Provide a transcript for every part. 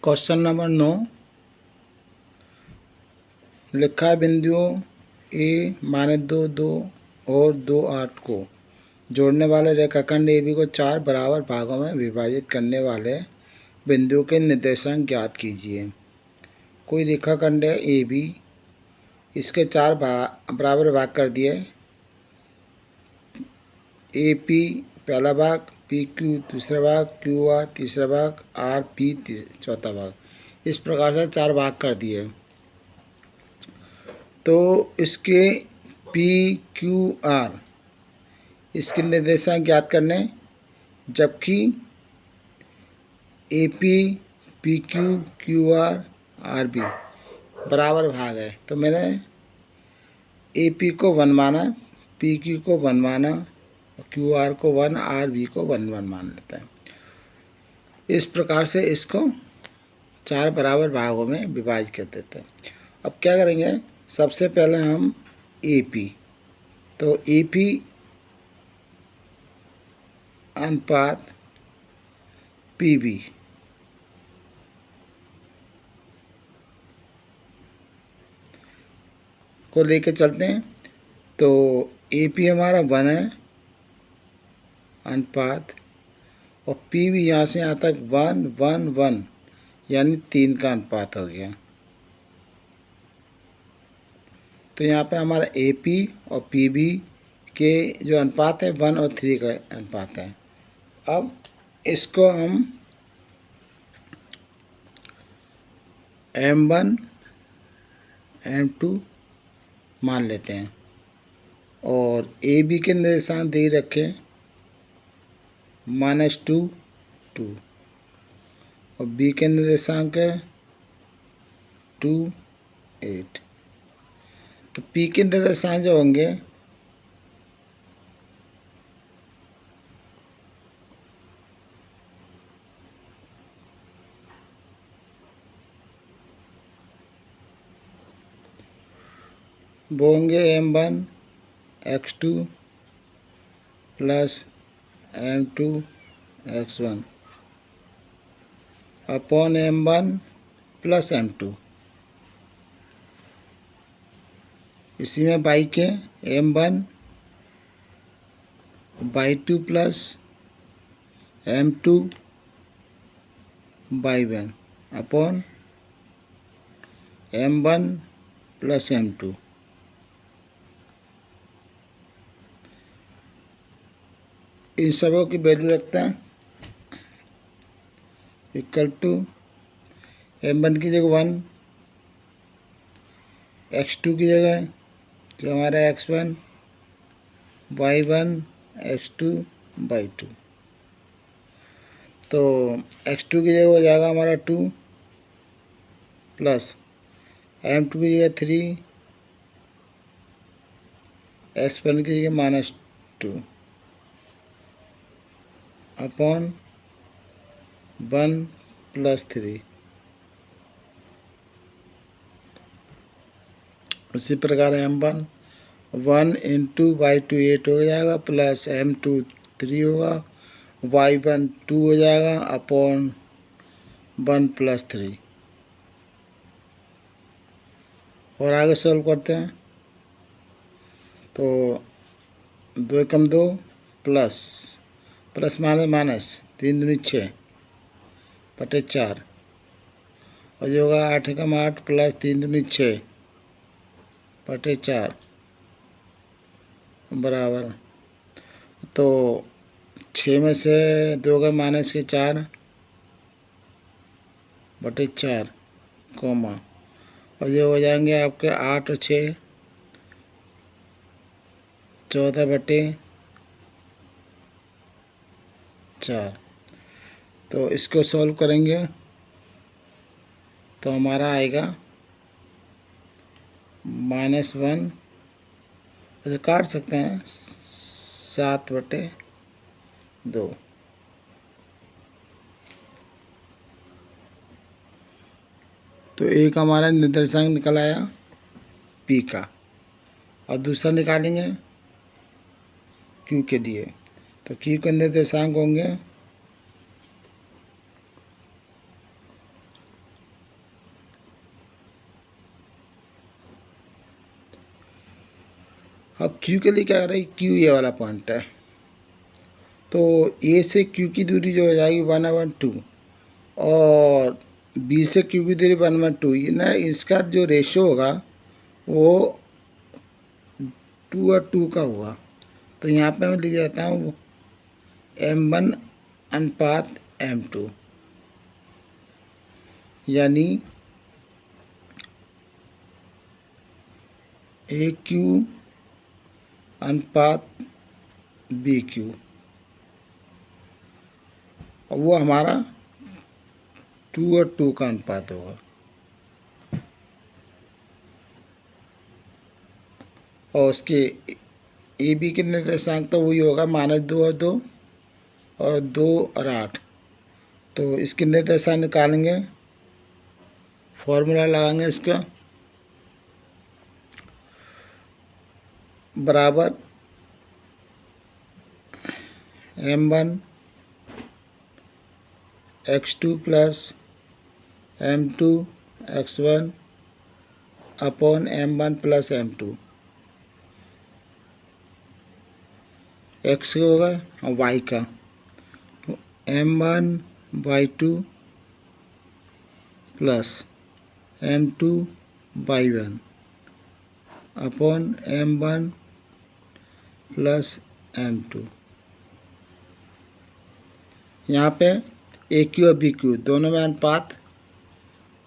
Question number 9 लिखा है बिंदुओं ए -2 2 और 2 8 को जोड़ने वाले रेखाखंड AB को 4 बराबर भागों में विभाजित करने वाले बिंदुओं के निर्देशांक ज्ञात कीजिए। कोई रेखाखंड है AB, इसके 4 बराबर भाग कर दिए। AP पहला भाग, PQ दूसरा भाग, QR तीसरा भाग, RP चौथा भाग। इस प्रकार से 4 भाग कर दिए। तो इसके PQR इसके निर्देशांक ज्ञात करने, जबकि AP PQ QR RB बराबर भाग है। तो मैंने AP को 1 माना, PQ को 1 माना, QR को 1, RB को 1 1 मान लेते हैं। इस प्रकार से इसको 4 बराबर भागों में विभाजित कर देते हैं। अब क्या करेंगे, सबसे पहले हम AP, तो AP अनुपात PB को लेके चलते हैं। तो AP हमारा 1 है अनुपात, और PB यहाँ से यहाँ तक 1 1 1 यानी 3 का अनुपात हो गया। तो यहाँ पे हमारा AP और PB के जो अनुपात है 1 और 3 का अनुपात है। अब इसको हम M1 M2 मान लेते हैं, और AB के निर्देशांक दे रखे -2 2, और B के निर्देशांक है 2 8। तो P के निर्देशांक जो होंगे वो होंगे M1 X2 plus M2 X1 upon M1 plus M2। इसी में बाई के M1 by 2 plus M2 by 1 upon M1 plus M2। इन सबों की वैल्यू रखते हैं इक्वल टू M1 की जगह 1, X2 की जगह जो हमारा X1 Y1 X2 बाई 2। तो X2 की जगह हो जाएगा हमारा 2 प्लस M2 की जगह 3, X1 की जगह -2 अपॉन 1 प्लस 3। इसी प्रकार M1 1 इंटू बाई 2 8 हो जाएगा, प्लस M2 3 होगा, Y1 2 हो जाएगा अपॉन 1 प्लस 3। और आगे सॉल्व करते हैं। तो 2 कम 2 प्लस प्लस माइनस माइनस 3 दूनी 6 बटे 4, और जो होगा 8 कम 8 प्लस 3 दूनी 6 बटे 4 बराबर। तो 6 में से 2 का माइनस के 4 बटे 4 कोमा, और ये हो जाएंगे आपके 8 और 6 14 बटे 4। तो इसको सॉल्व करेंगे तो हमारा आएगा -1, ऐसे काट सकते हैं 7 बटे 2। तो एक हमारा निर्देशांक निकल आया P का, और दूसरा निकालेंगे Q के दिए। तो Q के निर्देशांक होंगे अब क्यू के लिए क्या कर रहा है, क्यू ये वाला पॉइंट है, तो ए से क्यू की दूरी जो हो जाएगी 1/2 और बी से क्यू की दूरी 1/2, ये ना इसका जो रेशो होगा वो 2/2 का होगा। तो यहाँ पे मैं लिख जाता हूँ m1 अनुपात m2, यानी ए क्यू अनुपात बी क्यू, और वो हमारा 2/2 का अनुपात होगा। और उसके ए बी के निर्देशांक तो वही होगा, -2 और 2 और 2 और 8। तो इसके निर्देशांक निकालेंगे, फॉर्मूला लगाएंगे इसका, बराबर m1 x2 plus m2 x1 upon m1 plus m2, x का होगा और y का, तो m1 y2 plus m2 y1 upon m1 plus m2। यहाँ पे ए क्यू और बी क्यू दोनों में अनुपात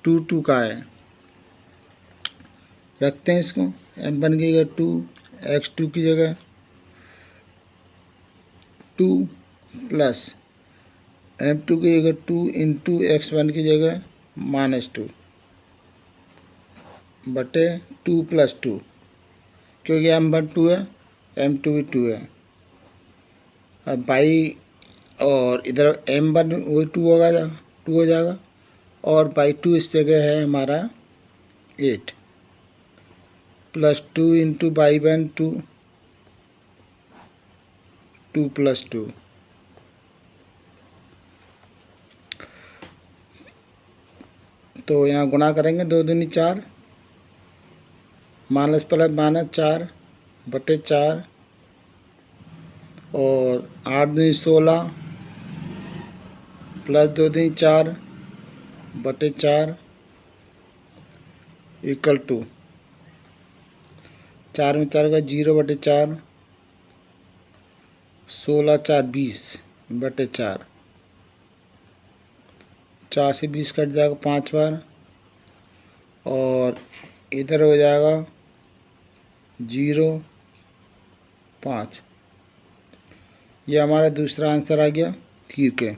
2:2 का है। रखते हैं इसको, m1 की जगह 2, x2 की जगह 2 प्लस m2 की जगह 2 इंटू x1 की जगह -2 बटे 2 + 2, क्योंकि m1 2 है, m2 भी 2 है। अब बाई और इधर m1 वही 2 होगा, 2 हो जाएगा, और बाई 2 इस जगह है हमारा 8 प्लस 2 इंटू y1 2 + 2, तो यहाँ गुणा करेंगे, 2 दूनी 4, माइनस प्लस माइनस 4 बटे 4 और 8 दूनी 16 प्लस 2 दूनी 4 बटे 4 इक्वल टू 4 में 4 का 0 बटे 4, 16 4 20 बटे 4, 4 से 20 कट जाएगा 5 बार, और इधर हो जाएगा 0 5। ये हमारा दूसरा आंसर आ गया, ठीक है।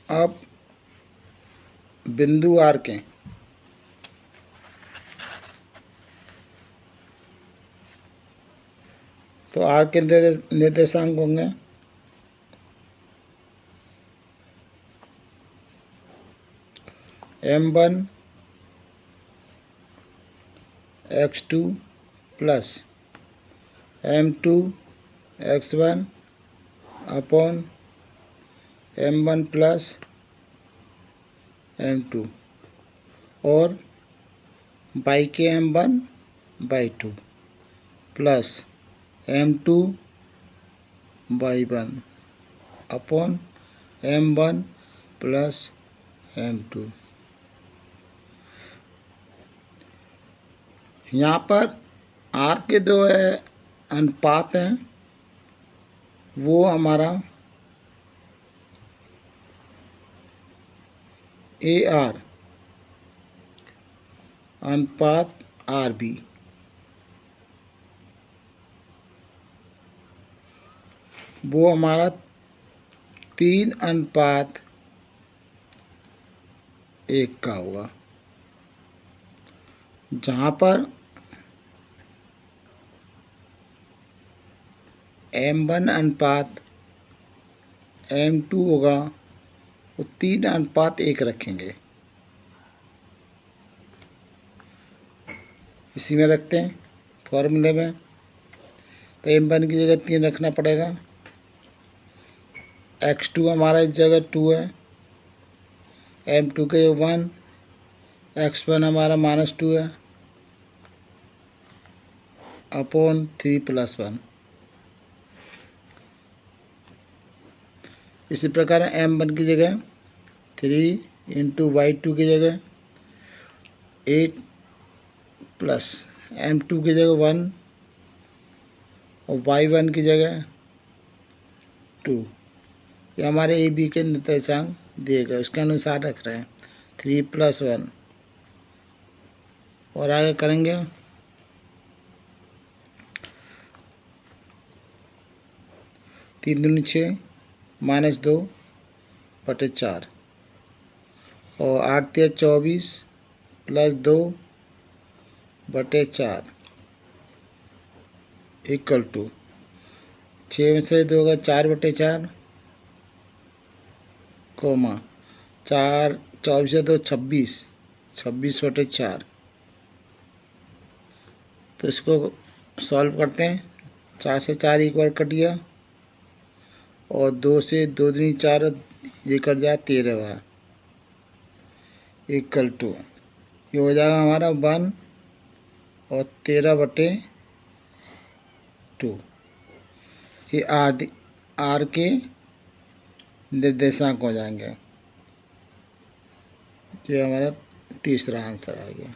अब बिंदु आर के तो आर के निर्देशांक होंगे m1 x2 plus m2 x1 upon m1 plus m2 और बाई के m1 by 2 plus m2 by 1 upon m1 plus m2। यहाँ पर आर के दो अनुपात हैं, वो हमारा ए आर अनुपात आर बी, वो हमारा 3:1 का होगा, जहाँ पर m1 अनुपात m2 होगा वो 3:1 रखेंगे। इसी में रखते हैं फॉर्मूले में, तो m1 की जगह 3 रखना पड़ेगा, x2 हमारा इस जगह 2 है, M2 के 1, x1 हमारा -2 है अपॉन 3 + 1। इसी प्रकार M1 की जगह 3 × y2 की जगह 8 प्लस M2 की जगह 1 और y1 की जगह 2। ये हमारे ए बी के निर्देशांक दिए गए, उसके अनुसार रख रहे हैं 3 + 1। और आगे करेंगे 3 दूनी 6 -2 बटे 4 और 8 × 24 + 2 बटे 4 = 6 में से 2 का 4 बटे 4 कोमा 4 24 से 2 26 बटे 4। तो इसको सॉल्व करते हैं। 4 से 4 एक बार कट गया और 2 से 2 दूनी 4 ये कट जाए 13 बार = ये हो जाएगा हमारा 1 और 13 बटे 2। ये आर के निर्देशांक हो जाएंगे। ये हमारा तीसरा आंसर आ गया।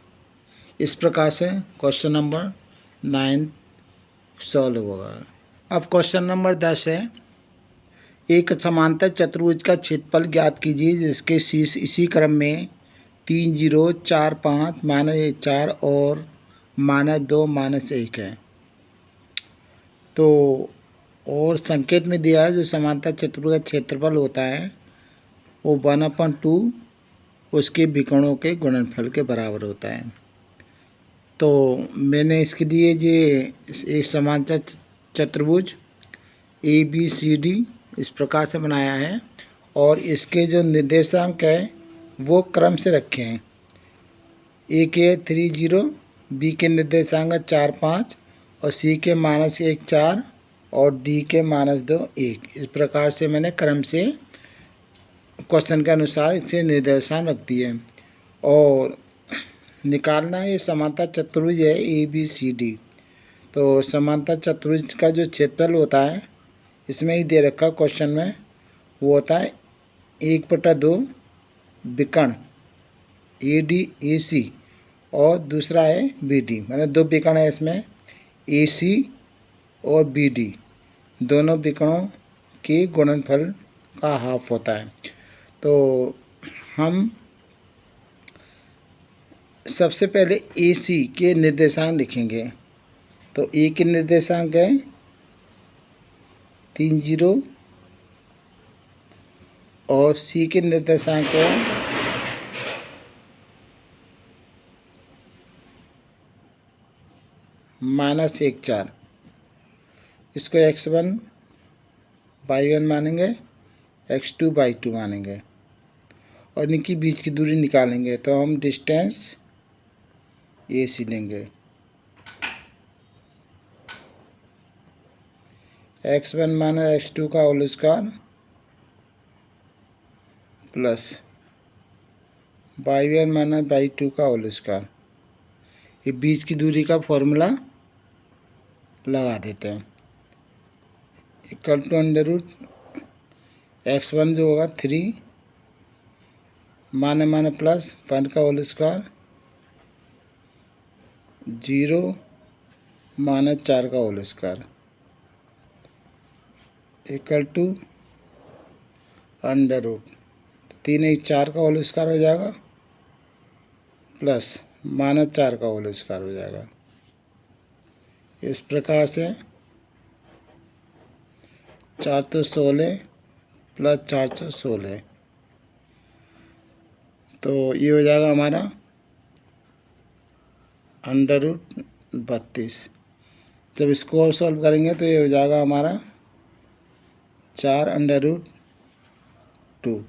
इस प्रकार से क्वेश्चन नंबर 9 सॉल्व होगा। अब क्वेश्चन नंबर 10 है, एक समांतर चतुर्भुज का क्षेत्रफल ज्ञात कीजिए जिसके शीर्ष इसी क्रम में 3 0 4 5 -4 और -2 -1 है। तो और संकेत में दिया है जो समांतर चतुर्भुज का क्षेत्रफल होता है वो 1/2 उसके विकर्णों के गुणनफल के बराबर होता है। तो मैंने इसके लिए ये एक समांतर चतुर्भुज ABCD इस प्रकार से बनाया है और इसके जो निर्देशांक है वो क्रम से रखे हैं। A के 3 0, B के निर्देशांक 4 5 और C के -1 4 और D के -2 1। इस प्रकार से मैंने क्रम से क्वेश्चन के अनुसार इसे निर्देशांक रख दिए और निकालना है। ये समांतर चतुर्भुज है ABCD। तो समांतर चतुर्भुज का जो क्षेत्रफल होता है इसमें ही दे रखा क्वेश्चन में, वो होता है 1/2 विकर्ण AD AC और दूसरा है BD। मैंने 2 विकर्ण है इसमें, AC और BD दोनों विकर्णों के गुणनफल का हाफ होता है। तो हम सबसे पहले AC के निर्देशांक लिखेंगे। तो A के निर्देशांक है 3 0 और C के निर्देशांक है -1 4। इसको x1 y1 मानेंगे, x2 y2 मानेंगे और इनकी बीच की दूरी निकालेंगे। तो हम डिस्टेंस AC लेंगे। x1 - x2 का whole square plus y1 - y2 का होल स्क्वायर। ये बीच की दूरी का फॉर्मूला लगा देते हैं। = x1 जो होगा 3 माने प्लस 1 का होल स्क्वायर 0 -4 का होल स्क्वायर = √। 3 1 4 का होल स्क्वायर हो जाएगा प्लस -4 का होल स्क्वायर हो जाएगा। इस प्रकार से 416 प्लस 416 तो ये हो जाएगा हमारा √32। जब इसको और सॉल्व करेंगे तो ये हो जाएगा हमारा 4√2,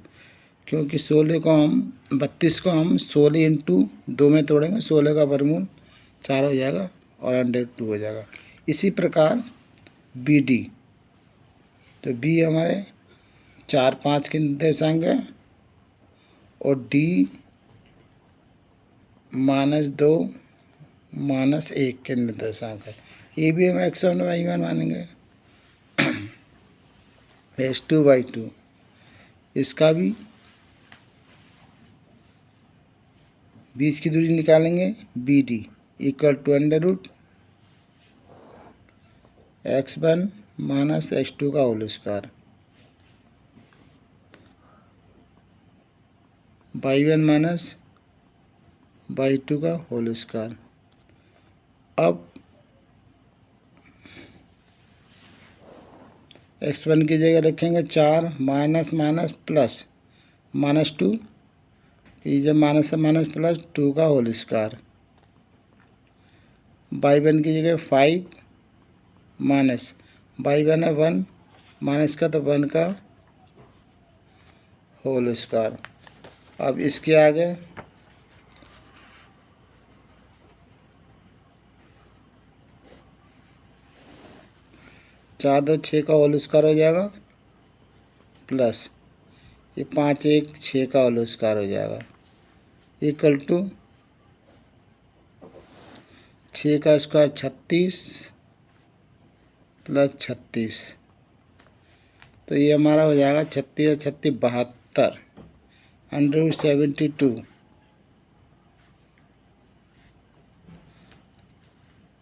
क्योंकि 16 को हम 32 को हम 16 × 2 में तोड़ेंगे, 16 का वर्गमूल 4 हो जाएगा और √2 हो जाएगा। इसी प्रकार BD, तो B हमारे 4 5 के निर्देशांक है और D -2 -1 के निर्देशांक है। ये भी हम x1 y1 मानेंगे। x2 y2 इसका भी बीच की दूरी निकालेंगे BD = √x1 - x2 का होल स्क्वायर y1 - y2 का होल स्क्वायर। अब x1 की जगह रखेंगे 4 माइनस माइनस प्लस -2 जब माइनस से माइनस प्लस 2 का होल स्क्वायर। y1 की जगह 5 माइनस y1 है 1 माइनस का तो 1 का होल स्क्वायर। अब इसके आगे 4 2 6 का होल स्क्वायर हो जाएगा प्लस ये 5 1 6 का होल स्क्वायर हो जाएगा = 6 का स्क्वायर 36 प्लस 36। तो ये हमारा हो जाएगा 36 और 36 72 √72।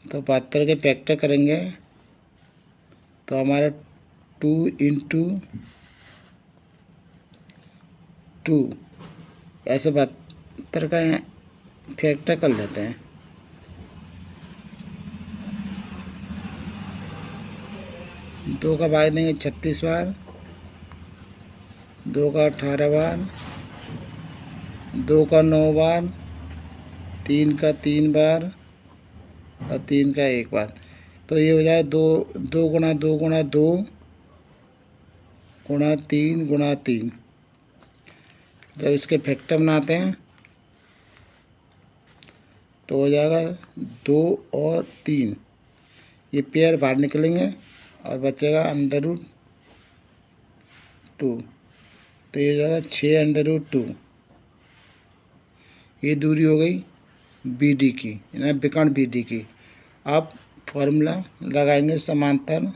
तो 72 के फैक्टर करेंगे तो हमारा 2 × 2 ऐसे 72 का फैक्टर कर लेते हैं। 2 का भाग देंगे 36 बार, 2 का 18 बार, 2 का 9 बार, 3 का 3 बार और 3 का 1 बार। तो ये हो जाए 2 2 × 2 × 2 × 3 × 3। जब इसके फैक्टर बनाते हैं तो हो जाएगा 2 और 3, ये पेयर बाहर निकलेंगे और बचेगा √2। तो ये हो जाएगा 6 √2। ये दूरी हो गई BD की, यानी विकर्ण BD की। अब फॉर्मूला लगाएंगे समांतर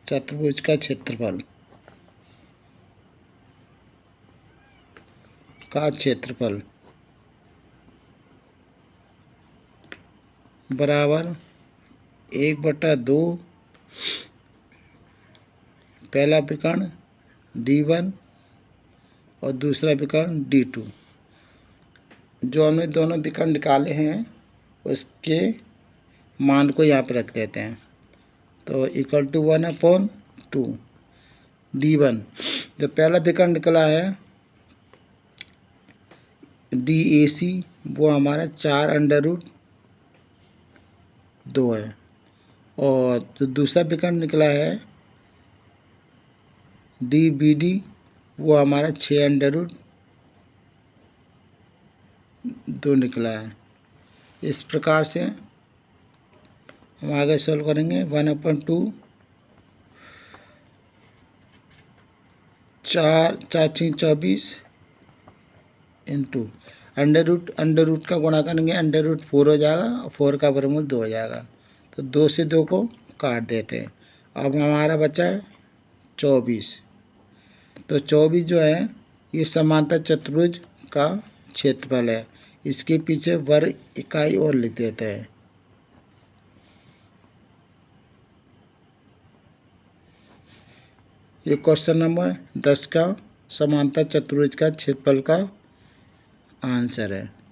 चतुर्भुज का क्षेत्रफल बराबर 1/2 पहला विकर्ण D1 और दूसरा विकर्ण D2। जो हमने दोनों विकर्ण निकाले हैं उसके मान को यहाँ पर रख देते हैं। तो = 1/2 D1। जो पहला विकर्ण निकला है DAC वो हमारा 4 √2 है, और जो दूसरा विकर्ण निकला है DBD वो हमारा 6 √2 निकला है। इस प्रकार से हम आगे सॉल्व करेंगे। 1/2 4 4 6 24 इंटू अंडर रूट का गुणा करेंगे √4 हो जाएगा और 4 का वर्गमूल 2 हो जाएगा। तो 2 से 2 को काट देते हैं। अब हमारा बचा है 24। तो 24 जो है ये समांतर चतुर्भुज का क्षेत्रफल है। इसके पीछे वर्ग इकाई और लिख देते हैं। ये क्वेश्चन नंबर 10 का समांतर चतुर्भुज का क्षेत्रफल का आंसर है।